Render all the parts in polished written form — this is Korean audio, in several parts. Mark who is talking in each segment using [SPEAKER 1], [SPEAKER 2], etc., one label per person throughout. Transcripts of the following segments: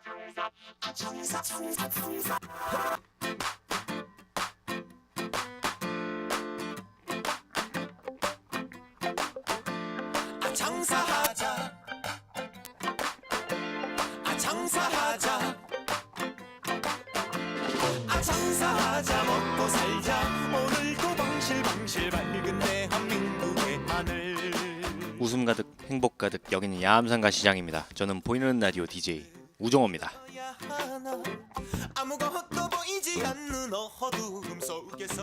[SPEAKER 1] 장사하자 장사하자 장사하자 먹고 살자 오늘도 방실방실 밝은 대한민국의 하늘.
[SPEAKER 2] 웃음 가득 행복 가득 여기는 야암상가 시장입니다. 저는 보이는 라디오 DJ 우종호입니다.
[SPEAKER 1] 아무것도 보이지 않는 어두움 속에서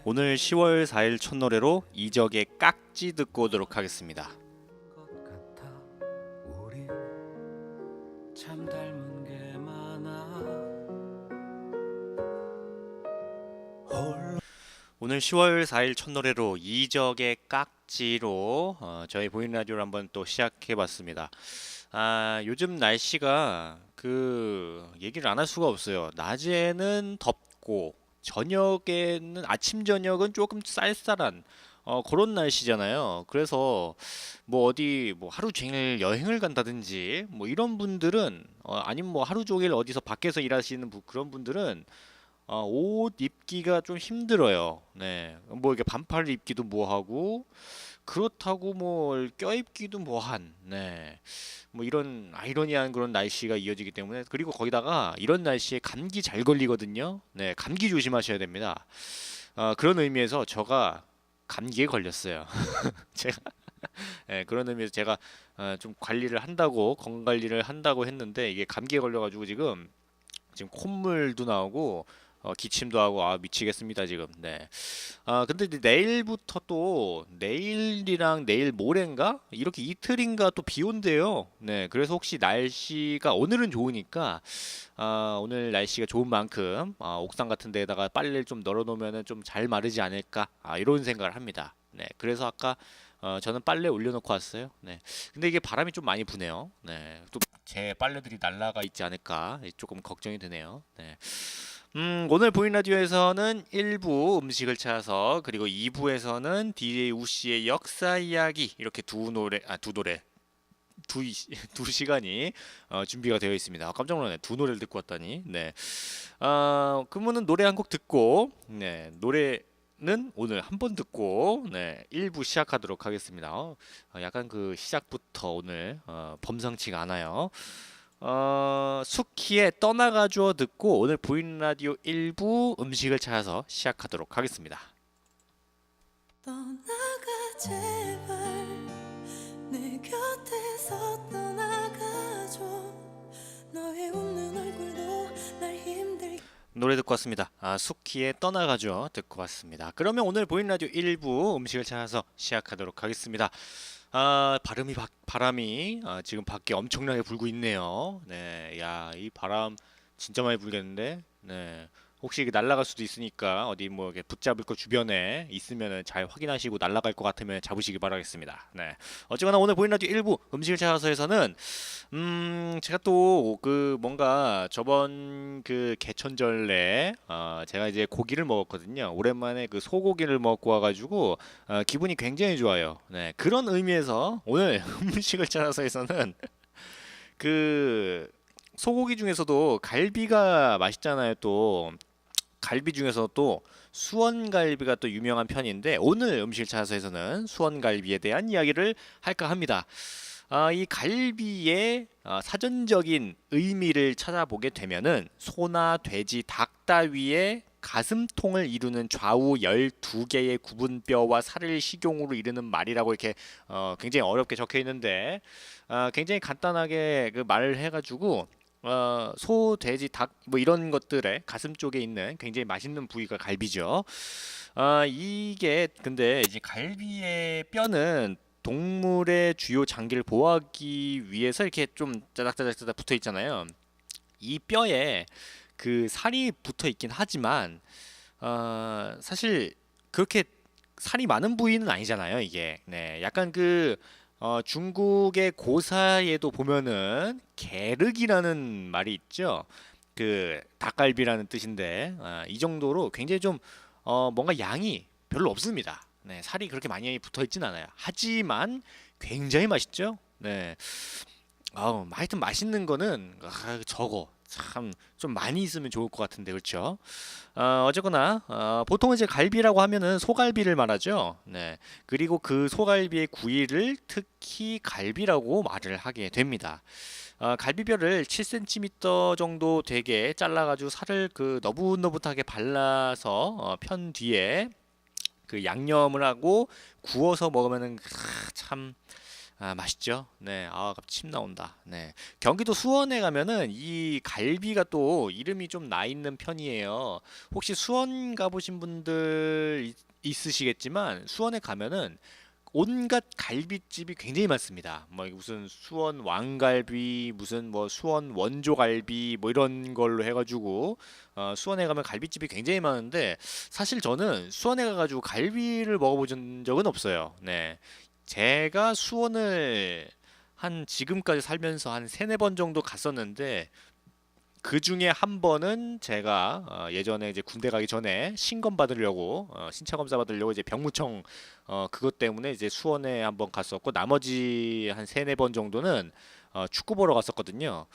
[SPEAKER 2] 오늘 10월 4일 첫 노래로 이적의 깍지 듣고 오도록 하겠습니다.
[SPEAKER 3] 우리 참 닮은 게 많아.
[SPEAKER 2] 오늘 10월 4일 첫 노래로 이적의 깍지로 저희 보이는 라디오를 한번 또 시작해봤습니다. 요즘 날씨가 얘기를 안 할 수가 없어요. 낮에는 덥고 저녁에는 아침 저녁은 조금 쌀쌀한 그런 날씨잖아요. 그래서 뭐 어디 뭐 하루 종일 여행을 간다든지 뭐 이런 분들은 아니면 뭐 하루 종일 어디서 밖에서 일하시는 그런 분들은 옷 입기가 좀 힘들어요. 네, 뭐 이게 반팔 입기도 뭐하고 그렇다고 뭐 껴입기도 뭐한, 네, 뭐 이런 아이러니한 그런 날씨가 이어지기 때문에, 그리고 거기다가 이런 날씨에 감기 잘 걸리거든요. 네, 감기 조심하셔야 됩니다. 그런 의미에서 제가 감기에 걸렸어요. 제가 네, 그런 의미에서 제가 좀 관리를 한다고 건강 관리를 한다고 했는데 이게 감기에 걸려가지고 지금 콧물도 나오고 기침도 하고 미치겠습니다 지금. 네. 근데 이제 내일부터 또 내일이랑 내일 모레인가 이렇게 이틀인가 또 비 온대요. 네. 그래서 혹시 날씨가 오늘은 좋으니까 오늘 날씨가 좋은 만큼 옥상 같은 데에다가 빨래를 좀 널어 놓으면은 좀 잘 마르지 않을까 이런 생각을 합니다. 네. 그래서 아까 저는 빨래 올려놓고 왔어요. 네. 근데 이게 바람이 좀 많이 부네요. 네. 또 제 빨래들이 날아가 있지 않을까 조금 걱정이 되네요. 네. 오늘 보이는 라디오에서는 1부 음식을 찾아서, 그리고 2부에서는 DJ 우씨의 역사 이야기, 이렇게 두 시간이 준비가 되어 있습니다. 깜짝 놀랐네. 두 노래를 듣고 왔다니. 네. 그러면은 노래 한 곡 듣고, 네, 노래는 오늘 한 번 듣고, 네, 1부 시작하도록 하겠습니다. 약간 그 시작부터 오늘 범상치가 않아요. 수키의 떠나가주어 듣고 오늘 보이는 라디오 1부 음식을 찾아서 시작하도록 하겠습니다.
[SPEAKER 4] 떠나가 제발 내 곁에서 떠나가줘. 너의 웃는 얼굴도 날 힘들게.
[SPEAKER 2] 노래 듣고 왔습니다. 수키의 떠나가주어 듣고 왔습니다. 그러면 오늘 보이는 라디오 1부 음식을 찾아서 시작하도록 하겠습니다. 바람이 지금 밖에 엄청나게 불고 있네요. 네, 야, 이 바람 진짜 많이 불겠는데. 네, 혹시 이게 날아갈 수도 있으니까 어디 뭐 이렇게 붙잡을 거 주변에 있으면은 잘 확인하시고 날아갈 것 같으면 잡으시기 바라겠습니다. 네, 어쨌거나 오늘 보이는 라디오 1부 음식을 찾아서에서는 제가 또 뭔가 저번 개천절에 제가 이제 고기를 먹었거든요. 오랜만에 소고기를 먹고 와가지고 기분이 굉장히 좋아요. 네, 그런 의미에서 오늘 음식을 찾아서에서는 소고기 중에서도 갈비가 맛있잖아요. 또 갈비 중에서 또 수원갈비가 또 유명한 편인데, 오늘 음식을 찾아서에서는 수원갈비에 대한 이야기를 할까 합니다. 이 갈비의 사전적인 의미를 찾아보게 되면은 소나 돼지, 닭 따위의 가슴통을 이루는 좌우 12개의 구분뼈와 살을 식용으로 이루는 말이라고 이렇게 굉장히 어렵게 적혀 있는데, 굉장히 간단하게 말을 해가지고 소, 돼지, 닭 뭐 이런 것들의 가슴 쪽에 있는 굉장히 맛있는 부위가 갈비죠. 이게 근데 이제 갈비의 뼈는 동물의 주요 장기를 보호하기 위해서 이렇게 좀 짜닥짜닥 붙어 있잖아요. 이 뼈에 살이 붙어 있긴 하지만 사실 그렇게 살이 많은 부위는 아니잖아요, 이게. 네, 약간 중국의 고사에도 보면은 게륵이라는 말이 있죠. 그 닭갈비라는 뜻인데 이 정도로 굉장히 좀 뭔가 양이 별로 없습니다. 네, 살이 그렇게 많이 붙어 있진 않아요. 하지만 굉장히 맛있죠. 네, 하여튼 맛있는 거는 저거 참 좀 많이 있으면 좋을 것 같은데 그렇죠? 어쨌거나 보통 이제 갈비라고 하면은 소갈비를 말하죠. 네, 그리고 그 소갈비의 구이를 특히 갈비라고 말을 하게 됩니다. 갈비뼈를 7cm 정도 되게 잘라가지고 살을 그 너붓너붓하게 발라서 편 뒤에 그 양념을 하고 구워서 먹으면은 참 맛있죠. 네, 침 나온다. 네, 경기도 수원에 가면은 이 갈비가 또 이름이 좀 나 있는 편이에요. 혹시 수원 가보신 분들 있으시겠지만 수원에 가면은 온갖 갈비집이 굉장히 많습니다. 뭐 무슨 수원 왕갈비, 무슨 뭐 수원 원조갈비 뭐 이런 걸로 해가지고 수원에 가면 갈비집이 굉장히 많은데 사실 저는 수원에 가가지고 갈비를 먹어본 적은 없어요. 네, 제가 수원을 한 지금까지 살면서 한 세네 번 정도 갔었는데 그 중에 한 번은 제가 예전에 이제 군대 가기 전에 신검 받으려고 신체 검사 받으려고 이제 병무청 그것 때문에 이제 수원에 한번 갔었고 나머지 한 세네 번 정도는 축구 보러 갔었거든요.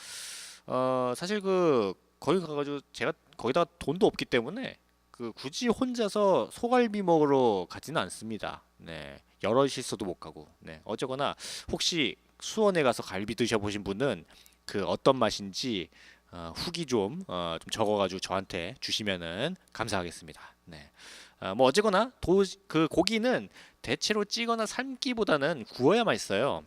[SPEAKER 2] 사실 그 거기 가가지고 제가 거기다 돈도 없기 때문에 그 굳이 혼자서 소갈비 먹으러 가지는 않습니다. 네, 여럿이 있어도 못 가고. 네, 어쨌거나 혹시 수원에 가서 갈비 드셔보신 분은 그 어떤 맛인지 후기 좀 적어가지고 저한테 주시면은 감사하겠습니다. 네. 뭐 어쨌거나 그 고기는 대체로 찌거나 삶기보다는 구워야 맛있어요.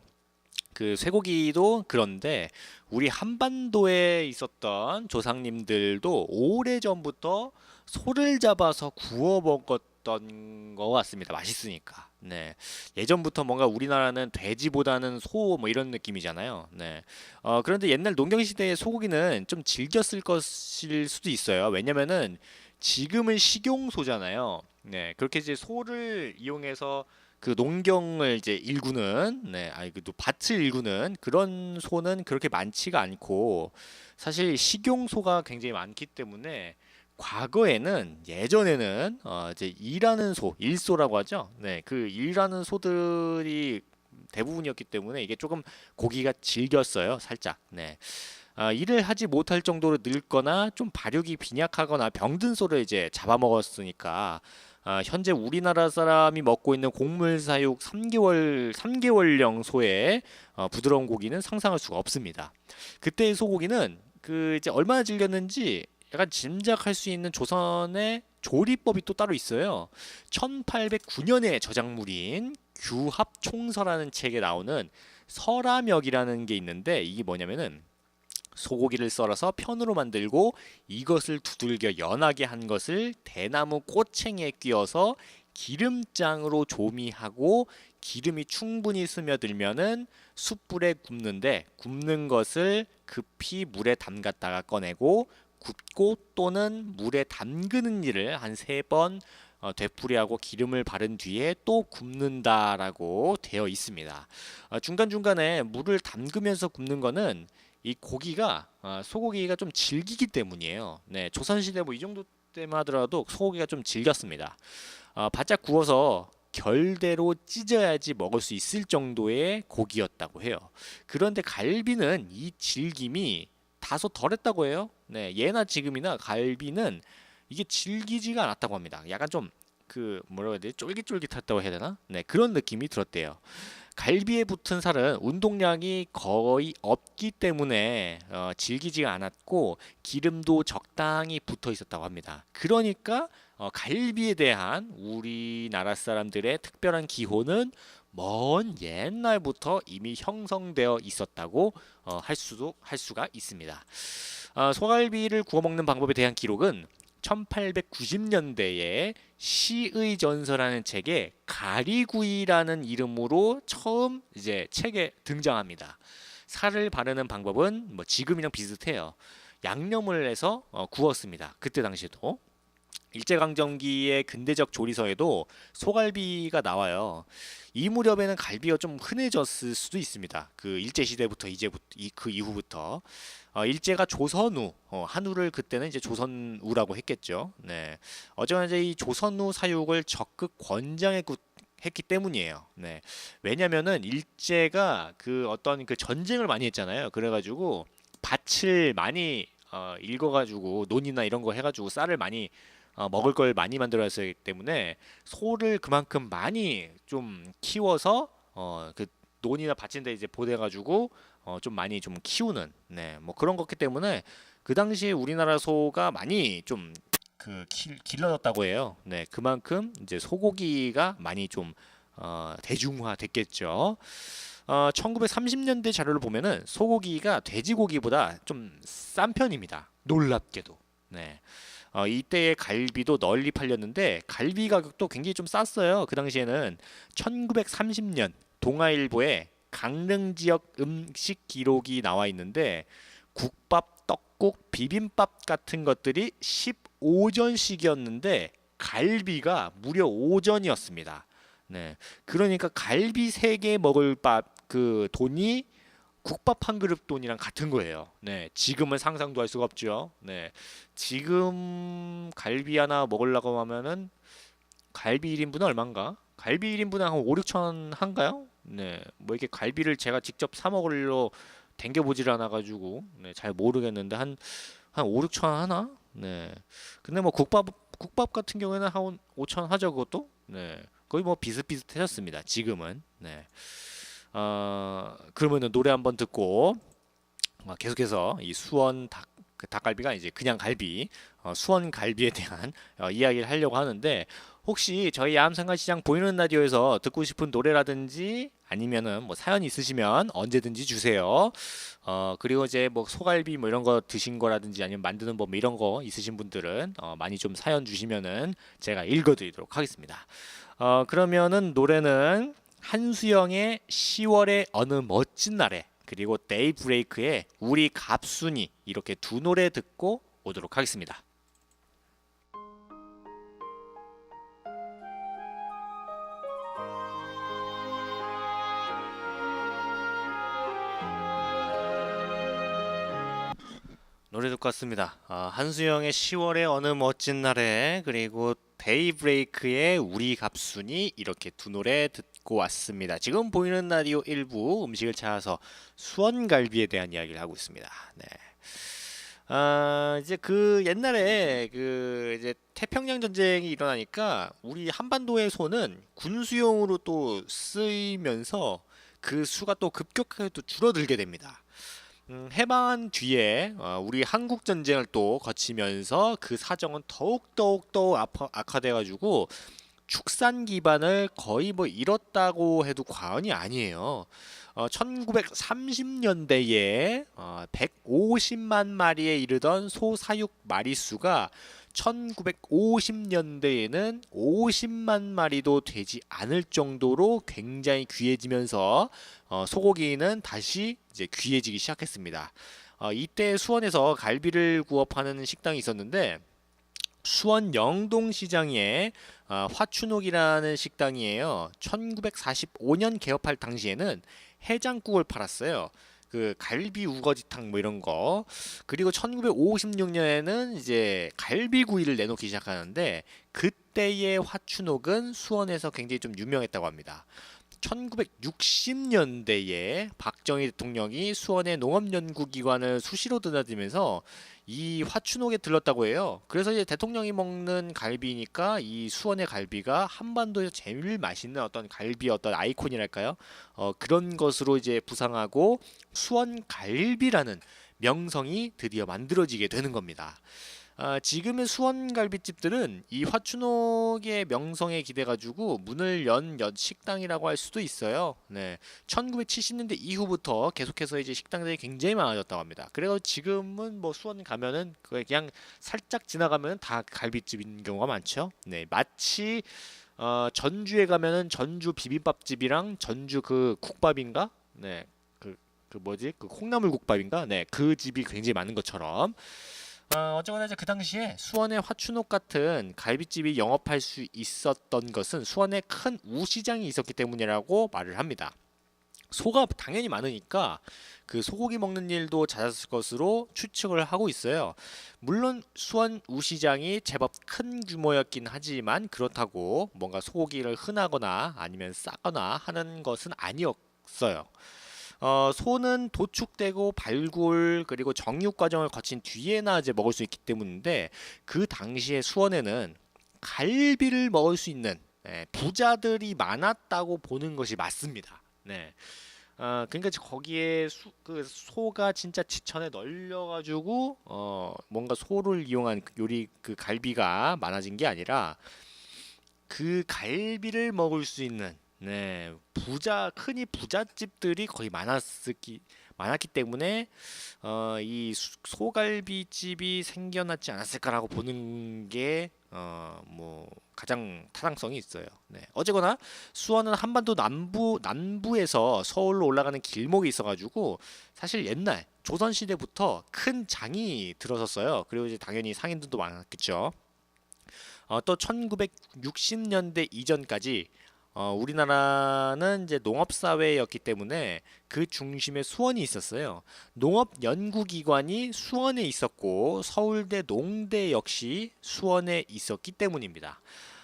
[SPEAKER 2] 그 쇠고기도 그런데 우리 한반도에 있었던 조상님들도 오래 전부터 소를 잡아서 구워 먹었던 것 같습니다. 맛있으니까. 네. 예전부터 뭔가 우리나라는 돼지보다는 소 뭐 이런 느낌이잖아요. 네. 그런데 옛날 농경 시대의 소고기는 좀 질겼을 것일 수도 있어요. 왜냐면은 지금은 식용소잖아요. 네. 그렇게 이제 소를 이용해서 그 농경을 이제 일구는 그 밭을 일구는 그런 소는 그렇게 많지가 않고 사실 식용소가 굉장히 많기 때문에 과거에는 예전에는 이제 일하는 소, 일소라고 하죠. 네, 그 일하는 소들이 대부분이었기 때문에 이게 조금 고기가 질겼어요, 살짝. 네. 일을 하지 못할 정도로 늙거나 좀 발육이 빈약하거나 병든 소를 이제 잡아먹었으니까 현재 우리나라 사람이 먹고 있는 곡물 사육 3개월령 소의 부드러운 고기는 상상할 수가 없습니다. 그때의 소고기는 그 이제 얼마나 질겼는지 약간 짐작할 수 있는 조선의 조리법이 또 따로 있어요. 1809년에 저작물인 규합총서라는 책에 나오는 설화멱이라는 게 있는데 이게 뭐냐면은 소고기를 썰어서 편으로 만들고 이것을 두들겨 연하게 한 것을 대나무 꼬챙이에 끼워서 기름장으로 조미하고 기름이 충분히 스며들면은 숯불에 굽는데 굽는 것을 급히 물에 담갔다가 꺼내고 굽고 또는 물에 담그는 일을 한 3번 되풀이하고 기름을 바른 뒤에 또 굽는다라고 되어 있습니다. 중간중간에 물을 담그면서 굽는 거는 이 고기가 소고기가 좀 질기기 때문이에요. 네, 조선시대 뭐 이 정도 때만 하더라도 소고기가 좀 질겼습니다. 바짝 구워서 결대로 찢어야지 먹을 수 있을 정도의 고기였다고 해요. 그런데 갈비는 이 질김이 다소 덜했다고 해요. 네, 예나 지금이나 갈비는 이게 질기지가 않았다고 합니다. 약간 좀 그 뭐라고 해야 되지? 쫄깃쫄깃했다고 해야 되나? 네, 그런 느낌이 들었대요. 갈비에 붙은 살은 운동량이 거의 없기 때문에 질기지가 않았고 기름도 적당히 붙어 있었다고 합니다. 그러니까 갈비에 대한 우리나라 사람들의 특별한 기호는 먼 옛날부터 이미 형성되어 있었다고 할 수가 있습니다. 소갈비를 구워 먹는 방법에 대한 기록은 1890년대에 시의 전서라는 책에 가리구이라는 이름으로 처음 이제 책에 등장합니다. 살을 바르는 방법은 뭐 지금이랑 비슷해요. 양념을 해서 구웠습니다. 그때 당시에도 일제강점기의 근대적 조리서에도 소갈비가 나와요. 이 무렵에는 갈비가 좀 흔해졌을 수도 있습니다. 그 일제 시대부터 그 이후부터 일제가 조선우 한우를 그때는 이제 조선우라고 했겠죠. 네. 어쨌거나 이제 이 조선우 사육을 적극 권장했기 때문이에요. 네. 왜냐면은 일제가 그 어떤 그 전쟁을 많이 했잖아요. 그래가지고 밭을 많이 읽어가지고 논이나 이런 거 해가지고 쌀을 많이 먹을 걸 많이 만들었기 때문에 소를 그만큼 많이 좀 키워서 그 논이나 밭인데 이제 보내가지고 좀 많이 좀 키우는 네 뭐 그런 거기 때문에 그 당시에 우리나라 소가 많이 좀 그 길러졌다고 해요. 네 그만큼 이제 소고기가 많이 좀 대중화됐겠죠. 1930년대 자료를 보면은 소고기가 돼지고기보다 좀 싼 편입니다. 놀랍게도. 네. 이때의 갈비도 널리 팔렸는데 갈비 가격도 굉장히 좀 쌌어요. 그 당시에는 1930년 동아일보에 강릉 지역 음식 기록이 나와 있는데 국밥, 떡국, 비빔밥 같은 것들이 15전씩이었는데 갈비가 무려 5전이었습니다. 네. 그러니까 갈비 3개 먹을 그 돈이 국밥 한 그릇 돈이랑 같은 거예요. 네, 지금은 상상도 할 수가 없죠. 네, 지금 갈비 하나 먹으려고 하면은 갈비 1인분은 얼마인가? 갈비 1인분은 한 5, 6천 한가요? 네, 뭐 이렇게 갈비를 제가 직접 사 먹으려 댕겨보질 않아가지고 네, 잘 모르겠는데 한 5, 6천 하나? 네, 근데 뭐 국밥 같은 경우에는 한 5천 하죠 그것도? 네, 거의 뭐 비슷비슷해졌습니다. 지금은. 네. 그러면은 노래 한번 듣고 계속해서 이 수원 그 닭갈비가 이제 그냥 갈비, 수원 갈비에 대한 이야기를 하려고 하는데 혹시 저희 야암상가시장 보이는 라디오에서 듣고 싶은 노래라든지 아니면은 뭐 사연 있으시면 언제든지 주세요. 그리고 이제 뭐 소갈비 뭐 이런 거 드신 거라든지 아니면 만드는 법 뭐 이런 거 있으신 분들은 많이 좀 사연 주시면은 제가 읽어드리도록 하겠습니다. 그러면은 노래는 한수영의 10월의 어느 멋진 날에 그리고 데이브레이크의 우리 갑순이 이렇게 두 노래 듣고 오도록 하겠습니다. 노래 듣고 왔습니다. 한수영의 10월의 어느 멋진 날에 그리고 데이브레이크의 우리 갑순이 이렇게 두 노래 듣고 왔습니다. 지금 보이는 라디오 1부 음식을 찾아서 수원갈비에 대한 이야기를 하고 있습니다. 네. 이제 그 옛날에 그 이제 태평양 전쟁이 일어나니까 우리 한반도의 소는 군수용으로 또 쓰이면서 그 수가 또 급격하게 또 줄어들게 됩니다. 해방한 뒤에 우리 한국 전쟁을 또 거치면서 그 사정은 더욱 악화돼가지고 축산 기반을 거의 뭐 잃었다고 해도 과언이 아니에요. 1930년대에 150만 마리에 이르던 소 사육 마리수가 1950년대에는 50만 마리도 되지 않을 정도로 굉장히 귀해지면서 소고기는 다시 이제 귀해지기 시작했습니다. 이때 수원에서 갈비를 구워 파는 식당이 있었는데 수원 영동시장에 화춘옥이라는 식당이에요. 1945년 개업할 당시에는 해장국을 팔았어요. 그 갈비 우거지탕 뭐 이런 거. 그리고 1956년에는 이제 갈비구이를 내놓기 시작하는데 그때의 화춘옥은 수원에서 굉장히 좀 유명했다고 합니다. 1960년대에 박정희 대통령이 수원의 농업연구기관을 수시로 드나들면서 이 화춘옥에 들렀다고 해요. 그래서 이제 대통령이 먹는 갈비니까 이 수원의 갈비가 한반도에서 제일 맛있는 어떤 갈비 어떤 아이콘이랄까요? 그런 것으로 이제 부상하고 수원 갈비라는 명성이 드디어 만들어지게 되는 겁니다. 지금의 수원갈비집들은 이 화춘옥의 명성에 기대가지고 문을 연 식당이라고 할 수도 있어요. 네, 1970년대 이후부터 계속해서 이제 식당들이 굉장히 많아졌다고 합니다. 그래서 지금은 뭐 수원 가면은 그냥 살짝 지나가면 다 갈비집인 경우가 많죠. 네, 마치 전주에 가면은 전주 비빔밥집이랑 전주 그 국밥인가? 네, 그 뭐지? 그 콩나물 국밥인가? 네, 그 집이 굉장히 많은 것처럼. 어쩌거나 이제 그 당시에 수원의 화춘옥 같은 갈비집이 영업할 수 있었던 것은 수원에 큰 우시장이 있었기 때문이라고 말을 합니다. 소가 당연히 많으니까 그 소고기 먹는 일도 잦았을 것으로 추측을 하고 있어요. 물론 수원 우시장이 제법 큰 규모였긴 하지만 그렇다고 뭔가 소고기를 흔하거나 아니면 싸거나 하는 것은 아니었어요. 소는 도축되고 발굴 그리고 정육 과정을 거친 뒤에나 이제 먹을 수 있기 때문인데 그 당시에 수원에는 갈비를 먹을 수 있는 부자들이 많았다고 보는 것이 맞습니다. 네. 그러니까 거기에 그 소가 진짜 지천에 널려가지고 뭔가 소를 이용한 그 요리 그 갈비가 많아진 게 아니라 그 갈비를 먹을 수 있는 흔히 부잣집들이 거의 많았기 때문에 이 소갈비집이 생겨났지 않았을까라고 보는 게 뭐 가장 타당성이 있어요. 네. 어쨌거나 수원은 한반도 남부에서 서울로 올라가는 길목이 있어가지고 사실 옛날 조선 시대부터 큰 장이 들어섰어요. 그리고 이제 당연히 상인들도 많았겠죠. 또 1960년대 이전까지 우리나라는 이제 농업 사회였기 때문에 그 중심에 수원이 있었어요. 농업 연구기관이 수원에 있었고 서울대 농대 역시 수원에 있었기 때문입니다.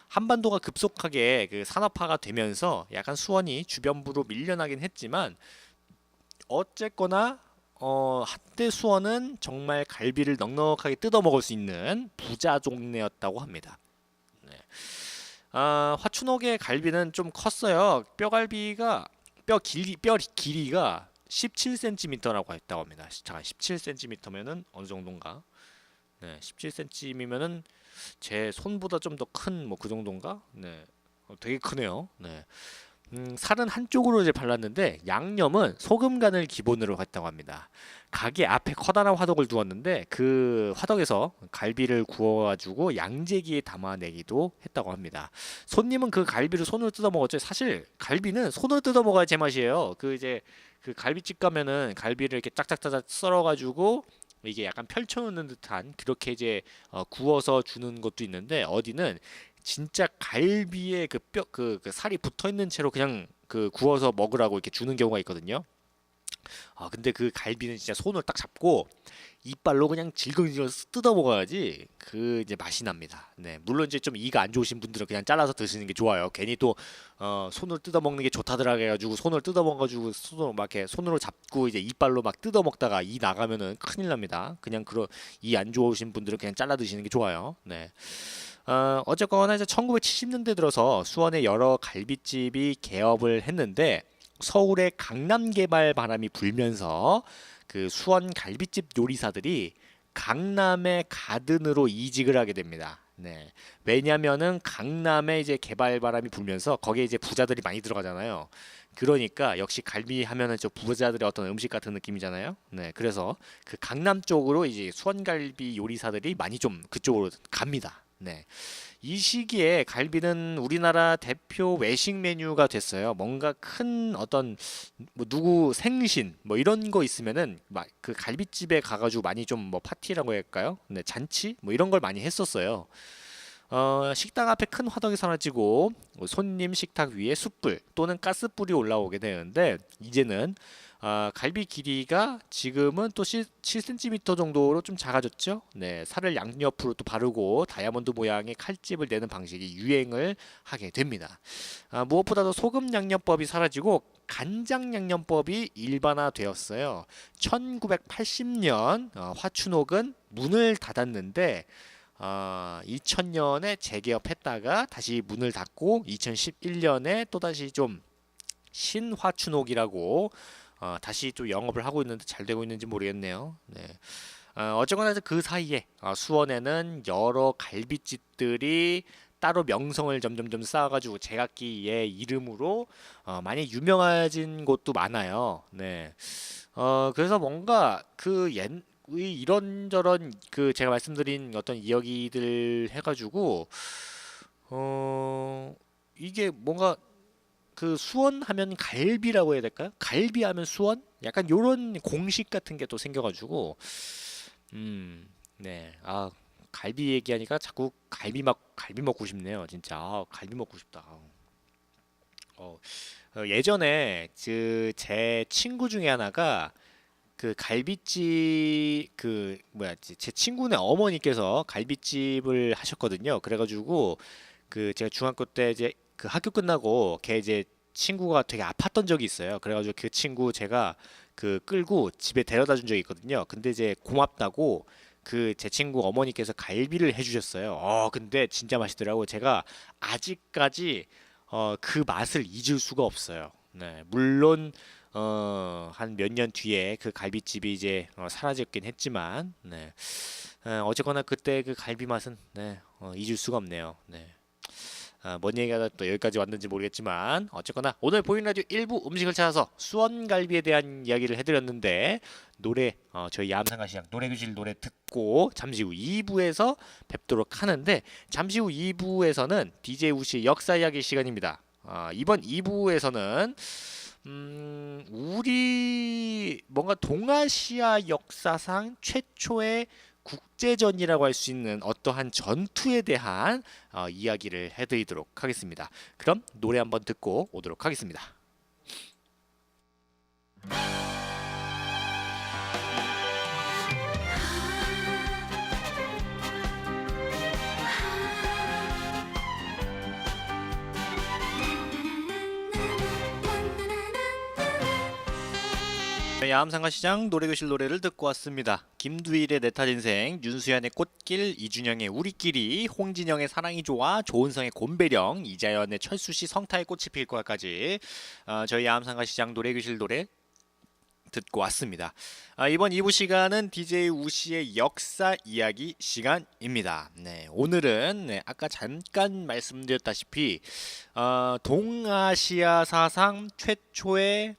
[SPEAKER 2] 한반도가 급속하게 그 산업화가 되면서 약간 수원이 주변부로 밀려나긴 했지만 어쨌거나 한때 수원은 정말 갈비를 넉넉하게 뜯어 먹을 수 있는 부자 동네였다고 합니다. 네. 화춘옥의 갈비는 좀 컸어요. 뼈 길이가 17cm라고 했다고 합니다. 자, 17cm면은 어느 정도인가? 네, 17cm면은 제 손보다 좀 더 큰 뭐 그 정도인가? 네, 되게 크네요. 네. 살은 한쪽으로 이제 발랐는데 양념은 소금 간을 기본으로 했다고 합니다. 가게 앞에 커다란 화덕을 두었는데 그 화덕에서 갈비를 구워가지고 양재기에 담아내기도 했다고 합니다. 손님은 그 갈비를 손으로 뜯어 먹었죠. 사실 갈비는 손으로 뜯어 먹어야 제맛이에요. 그 이제 그 갈비집 가면은 갈비를 이렇게 짝짝짝짝 썰어가지고 이게 약간 펼쳐놓는 듯한 그렇게 이제 구워서 주는 것도 있는데 어디는 진짜 갈비에 그 그 살이 붙어 있는 채로 그냥 그 구워서 먹으라고 이렇게 주는 경우가 있거든요. 근데 그 갈비는 진짜 손을 딱 잡고 이빨로 그냥 질겅질겅 뜯어 먹어야지 그 이제 맛이 납니다. 네, 물론 이제 좀 이가 안 좋으신 분들은 그냥 잘라서 드시는 게 좋아요. 괜히 또 손을 뜯어 먹는 게 좋다더라 해가지고 손을 뜯어 먹어가지고 손으로 막 이렇게 손으로 잡고 이제 이빨로 막 뜯어 먹다가 이 나가면은 큰일 납니다. 그냥 그런 이 안 좋으신 분들은 그냥 잘라 드시는 게 좋아요. 네. 어쨌거나 이제 1970년대 들어서 수원에 여러 갈비집이 개업을 했는데 서울의 강남 개발 바람이 불면서 그 수원 갈비집 요리사들이 강남의 가든으로 이직을 하게 됩니다. 네. 왜냐면은 강남에 이제 개발 바람이 불면서 거기에 이제 부자들이 많이 들어가잖아요. 그러니까 역시 갈비 하면은 저 부자들의 어떤 음식 같은 느낌이잖아요. 네. 그래서 그 강남 쪽으로 이제 수원 갈비 요리사들이 많이 좀 그쪽으로 갑니다. 네. 이 시기에 갈비는 우리나라 대표 외식 메뉴가 됐어요. 뭔가 큰 어떤 뭐 누구 생신 뭐 이런 거 있으면은 막 그 갈비집에 가가지고 많이 좀 뭐 파티라고 할까요? 네, 잔치 뭐 이런 걸 많이 했었어요. 식당 앞에 큰 화덕이 사라지고 손님 식탁 위에 숯불 또는 가스불이 올라오게 되는데 이제는 갈비 길이가 지금은 또 7cm 정도로 좀 작아졌죠. 네, 살을 양옆으로 또 바르고 다이아몬드 모양의 칼집을 내는 방식이 유행을 하게 됩니다. 무엇보다도 소금 양념법이 사라지고 간장 양념법이 일반화되었어요. 1980년 화춘옥은 문을 닫았는데 2000년에 재개업했다가 다시 문을 닫고 2011년에 또다시 좀 신화춘옥이라고 다시 또 영업을 하고 있는데 잘 되고 있는지 모르겠네요. 네. 어쨌거나 그 사이에 수원에는 여러 갈비집들이 따로 명성을 점점점 쌓아가지고 제각기의 이름으로 많이 유명해진 곳도 많아요. 네. 그래서 뭔가 이런저런 그 제가 말씀드린 어떤 이야기들 해가지고 이게 뭔가 그 수원 하면 갈비라고 해야 될까요? 갈비 하면 수원? 약간 요런 공식 같은 게 또 생겨가지고 네, 갈비 얘기하니까 자꾸 갈비 먹고 싶네요. 진짜 갈비 먹고 싶다. 어, 예전에 그 제 친구 중에 하나가 그 갈비집 그 뭐였지 제 친구네 어머니께서 갈비집을 하셨거든요. 그래가지고 그 제가 중학교 때 이제 그 학교 끝나고 걔 이제 친구가 되게 아팠던 적이 있어요. 그래가지고 그 친구 제가 그 끌고 집에 데려다 준 적이 있거든요. 근데 이제 고맙다고 그 제 친구 어머니께서 갈비를 해주셨어요. 근데 진짜 맛있더라고. 제가 아직까지 그 맛을 잊을 수가 없어요. 네, 물론 한 몇 년 뒤에 그 갈비집이 이제 사라졌긴 했지만, 네, 어쨌거나 그때 그 갈비 맛은 네, 잊을 수가 없네요. 네. 뭔 얘기가 또 여기까지 왔는지 모르겠지만 어쨌거나 오늘 보이는 라디오 일부 음식을 찾아서 수원갈비에 대한 이야기를 해드렸는데 노래 저희 야암상가시장 노래교실 노래 듣고 잠시 후 2부에서 뵙도록 하는데 잠시 후 2부에서는 DJ 우씨의 역사 이야기 시간입니다. 이번 2부에서는 우리 뭔가 동아시아 역사상 최초의 국제전이라고 할 수 있는 어떠한 전투에 대한 이야기를 해드리도록 하겠습니다. 그럼 노래 한번 듣고 오도록 하겠습니다. 야암상가시장 노래교실 노래를 듣고 왔습니다. 김두일의 내 탓 인생, 윤수연의 꽃길, 이준영의 우리끼리, 홍진영의 사랑이 좋아, 조은성의 곰배령, 이자연의 철수씨 성타의 꽃이 필 거야까지 저희 야암상가시장 노래교실 노래 듣고 왔습니다. 이번 2부 시간은 DJ 우씨의 역사 이야기 시간입니다. 네, 오늘은 네, 아까 잠깐 말씀드렸다시피 동아시아 사상 최초의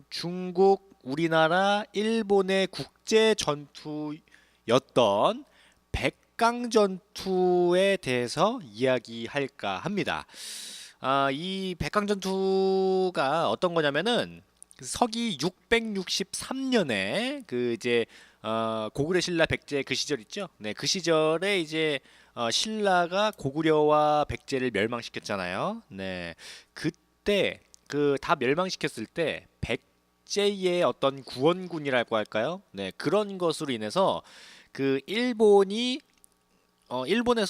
[SPEAKER 2] 중국, 우리나라, 일본의 국제 전투였던 백강 전투에 대해서 이야기할까 합니다. 이 백강 전투가 어떤 거냐면은 서기 663년에 그 이제 고구려 신라 백제 그 시절 있죠? 네, 그 시절에 이제 신라가 고구려와 백제를 멸망시켰잖아요. 네, 그때 그 다 멸망시켰을 때 백제의 어떤 구원군이라고 할까요? 네, 그런 것으로 인해서 그 일본에서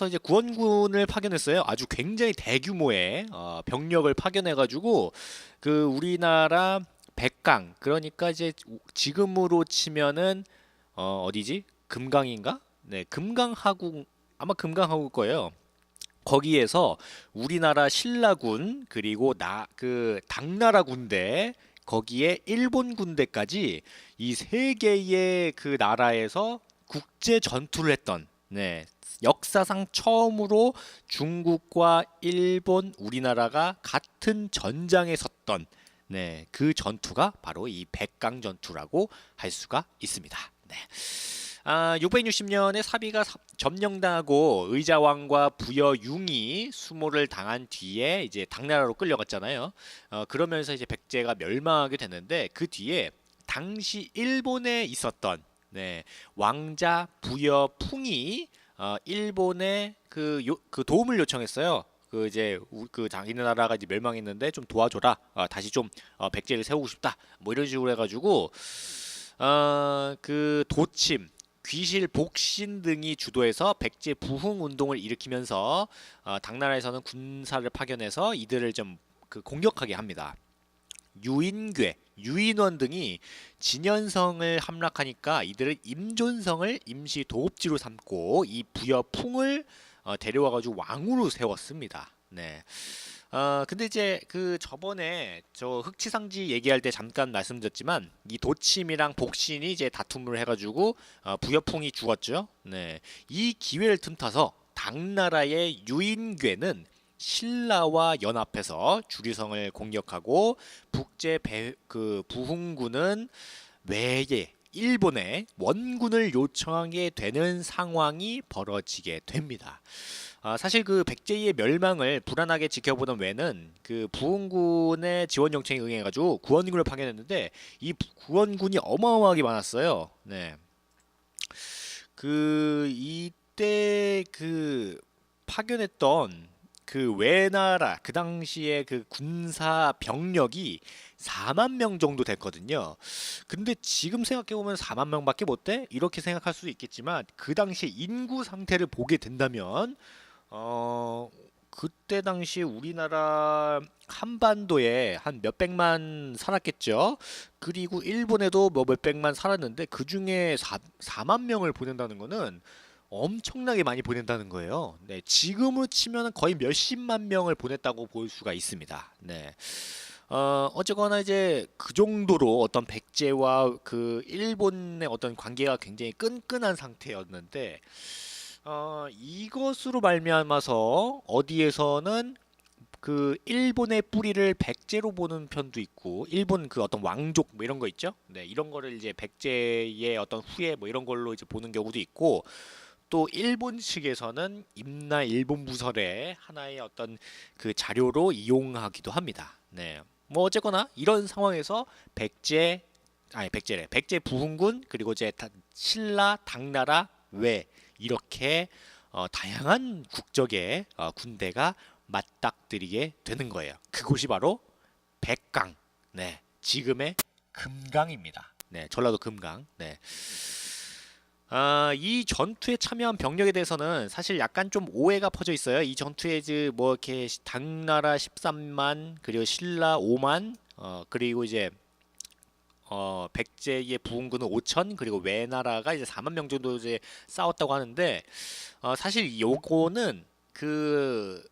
[SPEAKER 2] 이제 구원군을 파견했어요. 아주 굉장히 대규모의 병력을 파견해가지고 그 우리나라 백강 그러니까 이제 지금으로 치면은 어디지? 금강인가? 네, 금강하구 아마 금강하구일 거예요. 거기에서 우리나라 신라군 그리고 그 당나라 군대 거기에 일본 군대까지 이 세 개의 그 나라에서 국제 전투를 했던 네, 역사상 처음으로 중국과 일본, 우리나라가 같은 전장에 섰던 네, 그 전투가 바로 이 백강 전투라고 할 수가 있습니다. 네. 660년에 사비가 점령당하고 의자왕과 부여융이 수모를 당한 뒤에 이제 당나라로 끌려갔잖아요. 그러면서 이제 백제가 멸망하게 됐는데 그 뒤에 당시 일본에 있었던 네, 왕자 부여풍이 일본에 그 도움을 요청했어요. 그 이제 그 자기네 나라가 이제 멸망했는데 좀 도와줘라. 다시 좀 백제를 세우고 싶다. 뭐 이런 식으로 해가지고 그 도침 귀실, 복신 등이 주도해서 백제 부흥 운동을 일으키면서 당나라에서는 군사를 파견해서 이들을 좀 그 공격하게 합니다. 유인괴, 유인원 등이 진연성을 함락하니까 이들은 임존성을 임시 도읍지로 삼고 이 부여풍을 데려와가지고 왕으로 세웠습니다. 네. 근데 이제 그 저번에 저 흑치상지 얘기할 때 잠깐 말씀드렸지만 이 도침이랑 복신이 이제 다툼을 해가지고 부여풍이 죽었죠. 네. 이 기회를 틈타서 당나라의 유인괴는 신라와 연합해서 주류성을 공격하고 그 부흥군은 외에 일본에 원군을 요청하게 되는 상황이 벌어지게 됩니다. 사실 그 백제의 멸망을 불안하게 지켜보던 외는 그 부흥군의 지원 요청에 응해가지고 구원군을 파견했는데 이 구원군이 어마어마하게 많았어요. 네. 그 이때 그 파견했던 그 외나라 그 당시에 그 군사 병력이 4만 명 정도 됐거든요. 근데 지금 생각해 보면 4만 명밖에 못 돼? 이렇게 생각할 수도 있겠지만 그 당시 인구 상태를 보게 된다면 그때 당시 우리나라 한반도에 한 몇백만 살았겠죠. 그리고 일본에도 뭐 몇백만 살았는데 그 중에 4만 명을 보낸다는 거는 엄청나게 많이 보낸다는 거예요. 네, 지금으로 치면 거의 몇십만 명을 보냈다고 볼 수가 있습니다. 네. 어쨌거나 이제 그 정도로 어떤 백제와 그 일본의 어떤 관계가 굉장히 끈끈한 상태였는데 이것으로 말미암아서 어디에서는 그 일본의 뿌리를 백제로 보는 편도 있고 일본 그 어떤 왕족 뭐 이런 거 있죠? 네, 이런 거를 이제 백제의 어떤 후예 뭐 이런 걸로 이제 보는 경우도 있고 또 일본 측에서는 임나 일본 부설의 하나의 어떤 그 자료로 이용하기도 합니다. 네. 뭐 어쨌거나 이런 상황에서 백제 부흥군 그리고 이제 신라 당나라 외 이렇게 다양한 국적의 군대가 맞닥뜨리게 되는 거예요. 그곳이 바로 백강. 네. 지금의 금강입니다. 네. 전라도 금강. 네. 이 전투에 참여한 병력에 대해서는 사실 약간 좀 오해가 퍼져 있어요. 이 전투에 뭐 이렇게 당나라 13만 그리고 신라 5만 그리고 이제 백제의 부흥군은 5천 그리고 외나라가 이제 4만 명 정도 이제 싸웠다고 하는데 사실 요거는 그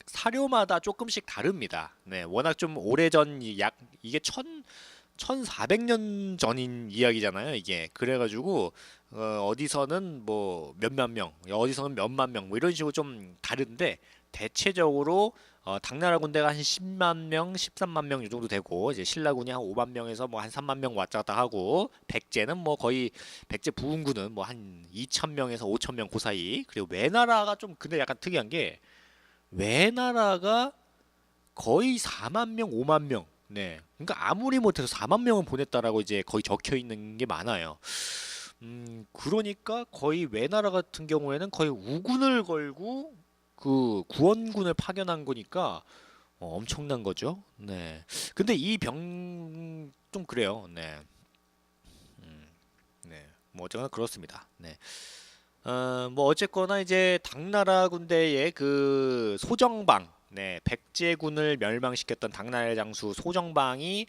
[SPEAKER 2] 사료마다 조금씩 다릅니다. 네, 워낙 좀 오래전 이게 1400년 전인 이야기잖아요, 이게. 그래가지고 어디서는 뭐 몇만 명, 어디서는 몇만 명, 뭐 이런 식으로 좀 다른데 대체적으로 당나라 군대가 한 10만 명, 13만 명 이 정도 되고 이제 신라군이 한 5만 명에서 뭐 한 3만 명 왔다 갔다 하고 백제는 뭐 거의 백제 부흥군은 뭐 한 2천 명에서 5천 명 그 사이. 그리고 외나라가 좀 근데 약간 특이한 게 외나라가 거의 4만 명, 5만 명. 네. 그러니까 아무리 못해도 4만 명을 보냈다라고 이제 거의 적혀 있는 게 많아요. 그러니까 거의 외나라 같은 경우에는 거의 우군을 걸고 그 구원군을 파견한 거니까 엄청난 거죠. 네. 근데 이 병 좀 그래요. 네. 네. 뭐 어쨌거나 그렇습니다. 네. 뭐 어쨌거나 이제 당나라 군대의 그 소정방, 네, 백제군을 멸망시켰던 당나라의 장수 소정방이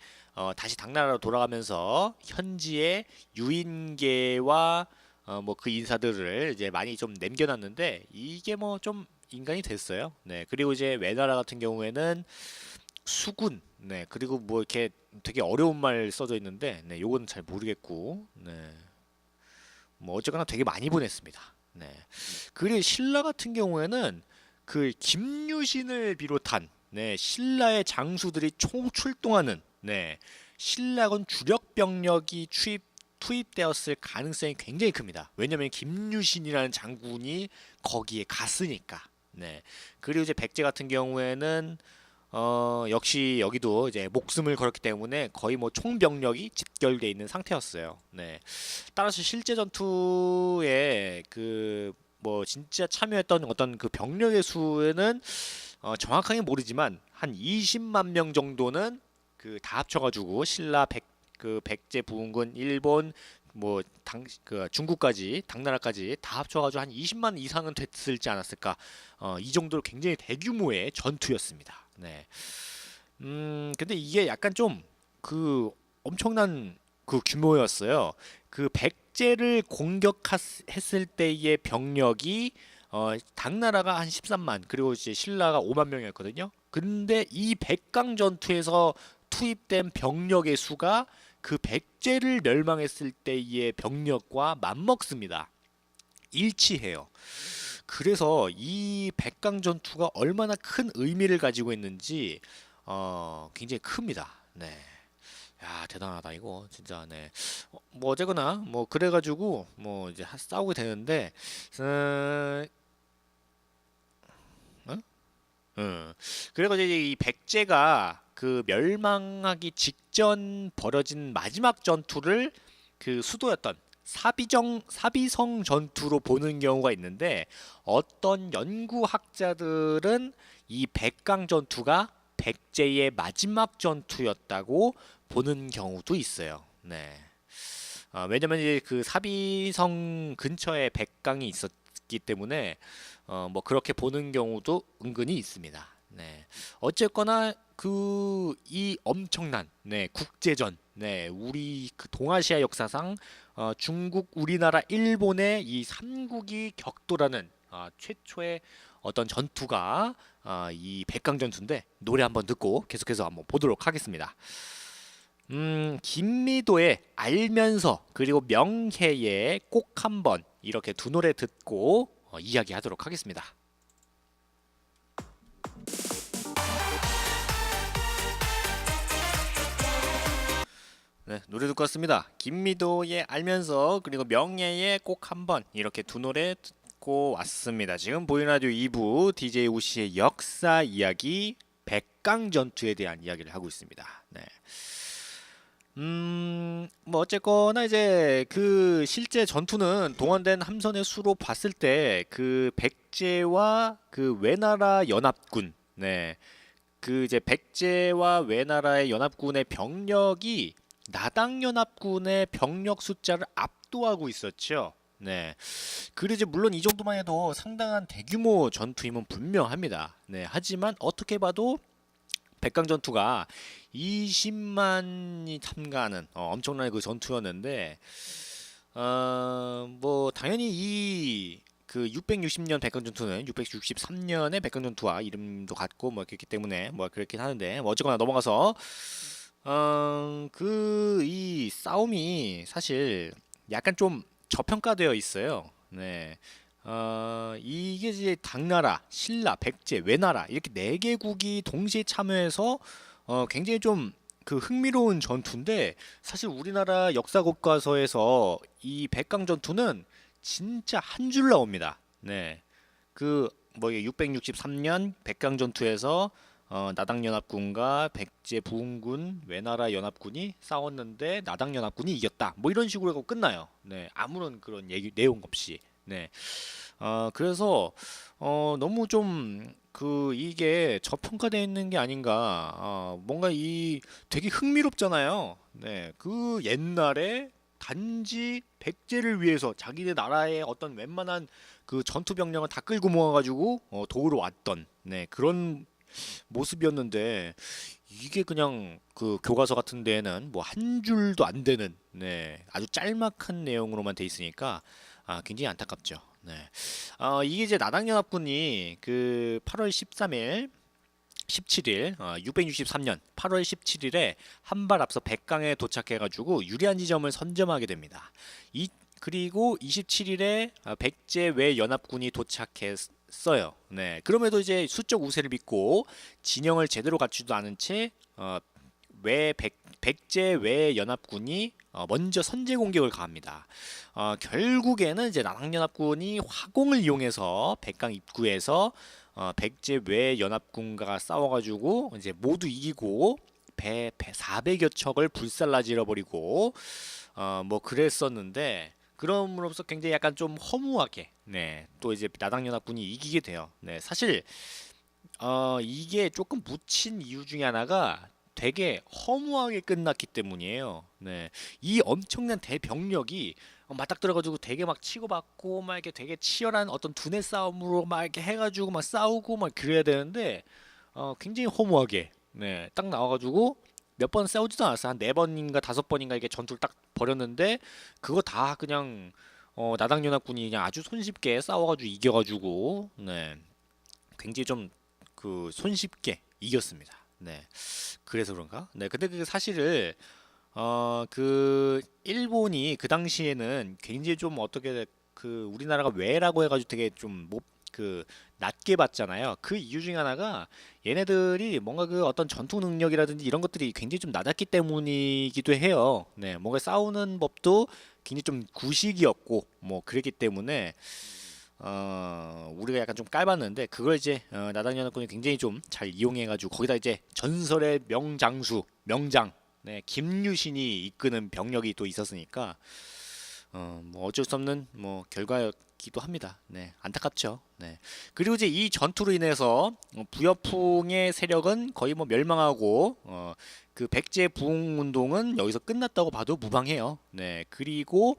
[SPEAKER 2] 다시 당나라로 돌아가면서 현지의 유인계와 뭐 그 인사들을 이제 많이 좀 남겨놨는데 이게 뭐 좀 인간이 됐어요. 네, 그리고 이제 외나라 같은 경우에는 수군, 네, 그리고 뭐 이렇게 되게 어려운 말 써져 있는데, 네, 요거는 잘 모르겠고, 네. 뭐 어쨌거나 되게 많이 보냈습니다. 네. 그리고 신라 같은 경우에는 그 김유신을 비롯한 네, 신라의 장수들이 총출동하는 네, 신라군 주력 병력이 투입되었을 가능성이 굉장히 큽니다. 왜냐하면 김유신이라는 장군이 거기에 갔으니까. 네. 그리고 이제 백제 같은 경우에는 역시 여기도 이제 목숨을 걸었기 때문에 거의 뭐 총병력이 집결돼 있는 상태였어요. 네. 따라서 실제 전투에 그 뭐 진짜 참여했던 어떤 그 병력의 수는 정확하게 모르지만 한 20만 명 정도는 그 다 합쳐가지고 신라 그 백제 부흥군 일본 뭐 그 중국까지 당나라까지 다 합쳐가지고 한 20만 이상은 됐을지 않았을까. 이 정도로 굉장히 대규모의 전투였습니다. 네. 근데 이게 약간 좀 그 엄청난 그 규모였어요. 그 백제를 공격했을 때의 병력이 당나라가 한 13만 그리고 이제 신라가 5만 명이었거든요. 근데 이 백강 전투에서 투입된 병력의 수가 그 백제를 멸망했을 때의 병력과 맞먹습니다. 일치해요. 그래서 이 백강 전투가 얼마나 큰 의미를 가지고 있는지 굉장히 큽니다. 네. 야, 대단하다 이거 진짜. 네. 뭐 어쨌거나 뭐 그래가지고 뭐 이제 싸우게 되는데 그래가지고 이제 이 백제가 그 멸망하기 직전 벌어진 마지막 전투를 그 수도였던 사비성 전투로 보는 경우가 있는데 어떤 연구학자들은 이 백강 전투가 백제의 마지막 전투였다고 보는 경우도 있어요. 네. 왜냐면 이제 그 사비성 근처에 백강이 있었기 때문에 뭐 그렇게 보는 경우도 은근히 있습니다. 네. 어쨌거나 그 이 엄청난 국제전, 우리 그 동아시아 역사상 중국, 우리나라, 일본의 이 삼국이 격돌하는 최초의 어떤 전투가 이 백강 전투인데 노래 한번 듣고 계속해서 한번 보도록 하겠습니다. 김미도의 알면서 그리고 명혜의 꼭 한번 이렇게 두 노래 듣고 이야기하도록 하겠습니다. 네, 노래 듣고 왔습니다. 김미도의 알면서 그리고 명예의 꼭 한번 이렇게 두 노래 듣고 왔습니다. 지금 보이는 라디오 2부 DJ 우씨의 역사 이야기 백강 전투에 대한 이야기를 하고 있습니다. 네. 뭐 어쨌거나 이제 그 실제 전투는 동원된 함선의 수로 봤을 때 그 백제와 그 외나라 연합군, 그 이제 백제와 외나라의 연합군의 병력이 나당연합군의 병력 숫자를 압도하고 있었죠. 네. 그리고 이제 물론 이 정도만 해도 상당한 대규모 전투임은 분명합니다. 네. 하지만 어떻게 봐도 백강 전투가 20만이 참가하는 엄청난 그 전투였는데 뭐 당연히 이 그 660년 백강 전투는 663년의 백강 전투와 이름도 같고 뭐 그렇기 때문에 뭐 그렇긴 하는데 뭐 어쨌거나 넘어가서 그 이 싸움이 사실 약간 좀 저평가되어 있어요. 네. 이게 이제 당나라, 신라, 백제, 외나라 이렇게 네 개국이 동시에 참여해서 굉장히 좀 그 흥미로운 전투인데 사실 우리나라 역사 교과서에서 이 백강 전투는 진짜 한 줄 나옵니다. 네. 그 뭐 663년 백강 전투에서 나당연합군과 백제 부흥군, 외나라 연합군이 싸웠는데 나당연합군이 이겼다. 뭐 이런 식으로 하고 끝나요. 네, 아무런 그런 얘기 내용 없이. 네, 그래서 너무 좀 그 이게 저평가되어 있는 게 아닌가. 뭔가 이 되게 흥미롭잖아요. 네, 그 옛날에 단지 백제를 위해서 자기네 나라의 어떤 웬만한 그 전투 병력을 다 끌고 모아가지고 도우러 왔던 그런 모습이었는데 이게 그냥 그 교과서 같은 데에는 뭐 한 줄도 안 되는 아주 짤막한 내용으로만 돼 있으니까 굉장히 안타깝죠. 이게 이제 나당연합군이 그 8월 13일 17일 663년 8월 17일에 한 발 앞서 백강에 도착해가지고 유리한 지점을 선점하게 됩니다. 그리고 27일에 백제 외 연합군이 도착했어요. 네, 그럼에도 이제 수적 우세를 믿고 진영을 제대로 갖추지도 않은 채 백제 외 연합군이 먼저 선제 공격을 가합니다. 결국에는 이제 나당연합군이 화공을 이용해서 백강 입구에서 백제 외 연합군과 싸워가지고 이제 모두 이기고 배 400여 척을 불살라질러 버리고 뭐 그랬었는데 그럼으로써 굉장히 약간 좀 허무하게 또 이제 나당연합군이 이기게 돼요. 사실 이게 조금 묻힌 이유 중에 하나가 되게 허무하게 끝났기 때문이에요. 이 엄청난 대병력이 맞닥 들어가지고 되게 막 치고받고 막 이렇게 되게 치열한 어떤 두뇌 싸움으로 막 이렇게 해가지고 막 싸우고 막 그래야 되는데 굉장히 허무하게 딱 나와가지고 몇 번 싸우지도 않았어. 한 4번인가 5번인가 이렇게 전투를 딱 벌였는데 그거 다 그냥 나당연합군이 그냥 아주 손쉽게 싸워가지고 이겨가지고 굉장히 좀 그 손쉽게 이겼습니다. 그래서 그런가? 근데 그 사실을 그 일본이 그 당시에는 굉장히 좀 어떻게 그 우리나라가 왜라고 해가지고 되게 좀 그 낮게 봤잖아요. 그 이유 중에 하나가 얘네들이 뭔가 그 어떤 전투 능력이라든지 이런 것들이 굉장히 좀 낮았기 때문이기도 해요. 뭔가 싸우는 법도 굉장히 좀 구식이었고 뭐 그랬기 때문에 우리가 약간 좀 깔봤는데 그걸 이제 나당연합군이 굉장히 좀 잘 이용해가지고 거기다 이제 전설의 명장 김유신이 이끄는 병력이 또 있었으니까 뭐 어쩔 수 없는 뭐 결과였기도 합니다. 네, 안타깝죠. 네. 그리고 이제 이 전투로 인해서 부여풍의 세력은 거의 뭐 멸망하고 그 백제 부흥 운동은 여기서 끝났다고 봐도 무방해요. 네. 그리고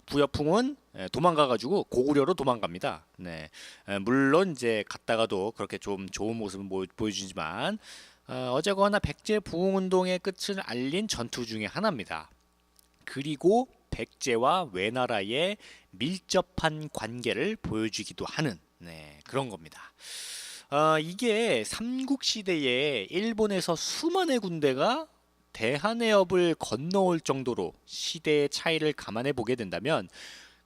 [SPEAKER 2] 부여풍은 도망가가지고 고구려로 도망갑니다. 네. 물론 이제 갔다가도 그렇게 좀 좋은 모습은 보여주지만 어쨌거나 백제 부흥 운동의 끝을 알린 전투 중에 하나입니다. 그리고 백제와 외나라의 밀접한 관계를 보여주기도 하는 그런 겁니다. 이게 삼국시대에 일본에서 수만의 군대가 대한해협을 건너올 정도로 시대의 차이를 감안해 보게 된다면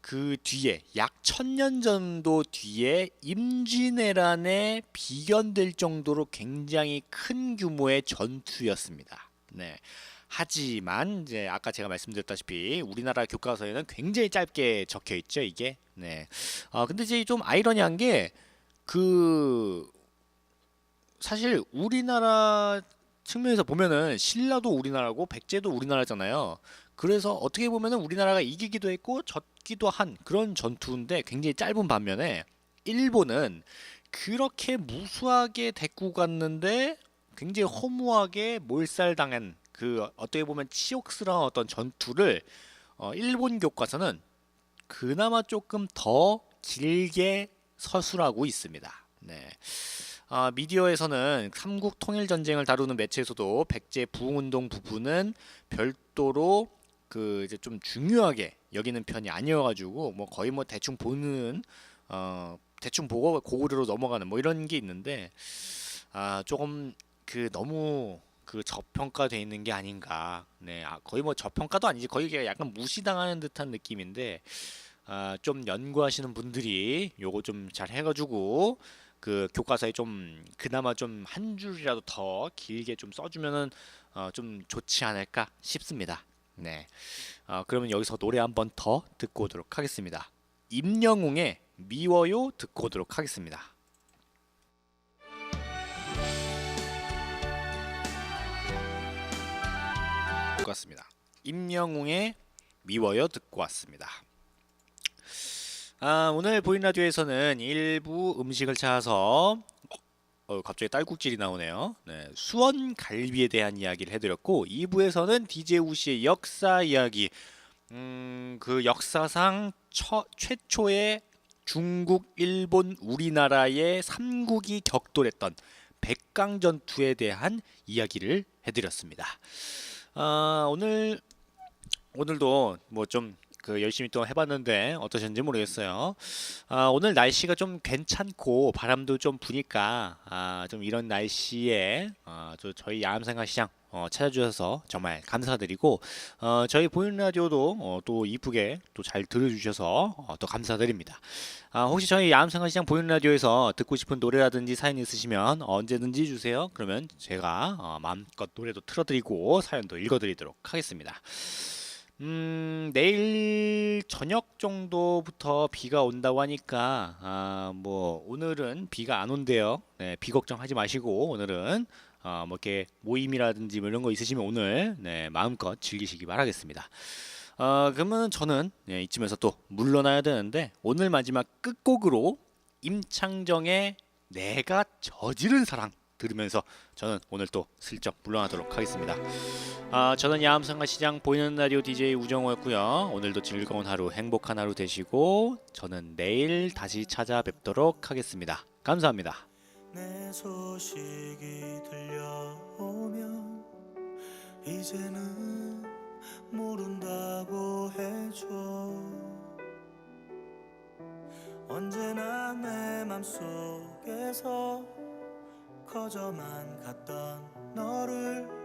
[SPEAKER 2] 그 뒤에 약 1000년 정도 뒤에 임진왜란에 비견될 정도로 굉장히 큰 규모의 전투였습니다. 네. 하지만 이제 아까 제가 말씀드렸다시피 우리나라 교과서에는 굉장히 짧게 적혀 있죠, 이게. 네. 근데 이제 좀 아이러니한 게 그 사실 우리나라 측면에서 보면은 신라도 우리나라고 백제도 우리나라잖아요. 그래서 어떻게 보면은 우리나라가 이기기도 했고 졌기도 한 그런 전투인데 굉장히 짧은 반면에 일본은 그렇게 무수하게 데리고 갔는데 굉장히 허무하게 몰살당한 그 어떻게 보면 치욕스러운 어떤 전투를 일본 교과서는 그나마 조금 더 길게 서술하고 있습니다. 네. 미디어에서는 삼국 통일 전쟁을 다루는 매체에서도 백제 부흥운동 부분은 별도로 그 이제 좀 중요하게 여기는 편이 아니어가지고 뭐 거의 뭐 대충 보는 대충 보고 고구려로 넘어가는 뭐 이런 게 있는데 조금 그 너무 그 저평가돼 있는 게 아닌가. 네, 거의 뭐 저평가도 아니지 거의 약간 무시당하는 듯한 느낌인데 좀 연구하시는 분들이 요거 좀 잘 해가지고 그 교과서에 좀 그나마 좀 한 줄이라도 더 길게 좀 써주면은 좀 좋지 않을까 싶습니다. 네, 그러면 여기서 노래 한번 더 듣고 오도록 하겠습니다. 임영웅의 미워요 듣고 오도록 하겠습니다. 듣고 왔습니다. 임영웅의 미워요 듣고 왔습니다. 오늘 보이는 라디오에서는 일부 음식을 찾아서 갑자기 딸꾹질이 나오네요. 네, 수원 갈비에 대한 이야기를 해드렸고 2부에서는 DJ 우씨의 역사 이야기 그 역사상 최초의 중국, 일본, 우리나라의 삼국이 격돌했던 백강전투에 대한 이야기를 해드렸습니다. 오늘도 뭐 좀 그 열심히 또 해봤는데 어떠셨는지 모르겠어요. 오늘 날씨가 좀 괜찮고 바람도 좀 부니까 좀 이런 날씨에 저희 야암생활시장 찾아주셔서 정말 감사드리고 저희 보이는 라디오도 또 이쁘게 또 잘 들어주셔서 또 감사드립니다. 혹시 저희 야암생활시장 보이는 라디오에서 듣고 싶은 노래라든지 사연 있으시면 언제든지 주세요. 그러면 제가 마음껏 노래도 틀어드리고 사연도 읽어드리도록 하겠습니다. 내일 저녁 정도부터 비가 온다고 하니까 뭐 오늘은 비가 안 온대요. 네, 비 걱정하지 마시고 오늘은 뭐 이렇게 모임이라든지 뭐 이런 거 있으시면 오늘 마음껏 즐기시기 바라겠습니다. 그러면 저는 이쯤에서 또 물러나야 되는데 오늘 마지막 끝곡으로 임창정의 내가 저지른 사랑 들으면서 저는 오늘 또 슬쩍 물러나도록 하겠습니다. 저는 야암상가시장 보이는 라디오 DJ 우정호였고요. 오늘도 즐거운 하루, 행복한 하루 되시고 저는 내일 다시 찾아뵙도록 하겠습니다. 감사합니다.
[SPEAKER 1] 내 소식이 들려오면 이제는 모른다고 해줘. 언제나 내 맘속에서 커져만 갔던 너를